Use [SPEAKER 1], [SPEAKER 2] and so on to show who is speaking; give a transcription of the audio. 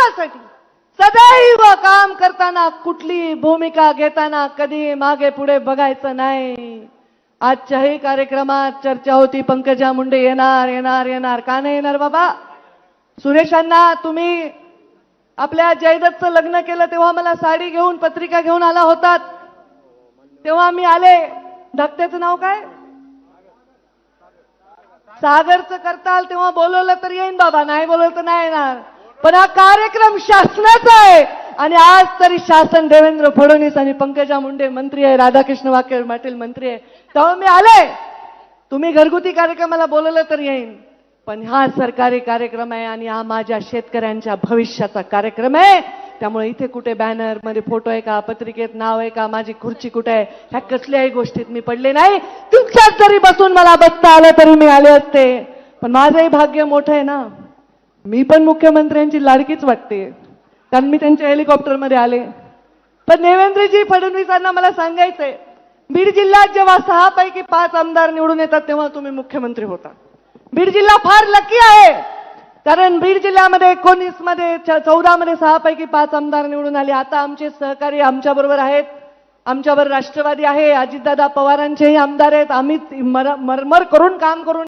[SPEAKER 1] समाजासाठी सदैव काम करताना कुठली भूमिका घेताना कधी मागे पुढे बघायचं नाही. आजच्याही कार्यक्रमात चर्चा होती, पंकजा मुंडे येणार येणार येणार. का नाही येणार बाबा? सुरेशांना तुम्ही आपल्या जयदत्तचं लग्न केलं तेव्हा मला साडी घेऊन पत्रिका घेऊन आला होतात, तेव्हा मी आले. धाकट्याचं नाव काय? सागरचं करताल तेव्हा बोलवलं तर येईन बाबा, नाही बोलवलं तर नाही येणार. पण हा कार्यक्रम शासनाचा आहे आणि आज तरी शासन देवेंद्र फडणवीस आणि पंकजा मुंडे मंत्री आहे, राधाकृष्ण वाके पाटील मंत्री आहे, तेव्हा मी आले. तुम्ही घरगुती कार्यक्रमाला बोलवलं तर येईन, पण हा सरकारी कार्यक्रम आहे आणि हा माझ्या शेतकऱ्यांच्या भविष्याचा कार्यक्रम आहे. त्यामुळे इथे कुठे बॅनर मध्ये फोटो आहे का, पत्रिकेत नाव आहे का, माझी खुर्ची कुठे आहे, ह्या कसल्याही गोष्टीत मी पडले नाही. तुमच्यात जरी बसून मला बसता आलं तरी मी आले असते. पण माझंही भाग्य मोठं आहे ना, मी पण मुख्यमंत्र्यांची लाडकीच वाटते, कारण मी त्यांच्या हेलिकॉप्टरमध्ये आले. पण देवेंद्रजी फडणवीसांना मला सांगायचंय, बीड जिल्ह्यात जेव्हा 6 पैकी 5 आमदार निवडून येतात तेव्हा तुम्ही मुख्यमंत्री होता. बीड जिल्हा फार लकी आहे, कारण बीड जिल्ह्यामध्ये 19 मध्ये 14 मध्ये 6 पैकी 5 आमदार निवडून आले. आता आमचे सहकारी आमच्याबरोबर आहेत, आमच्याबरोबर राष्ट्रवादी आहे, अजितदादा पवारांचेही आम्ही आमदार आहेत. आम्ही मरमर करून काम करून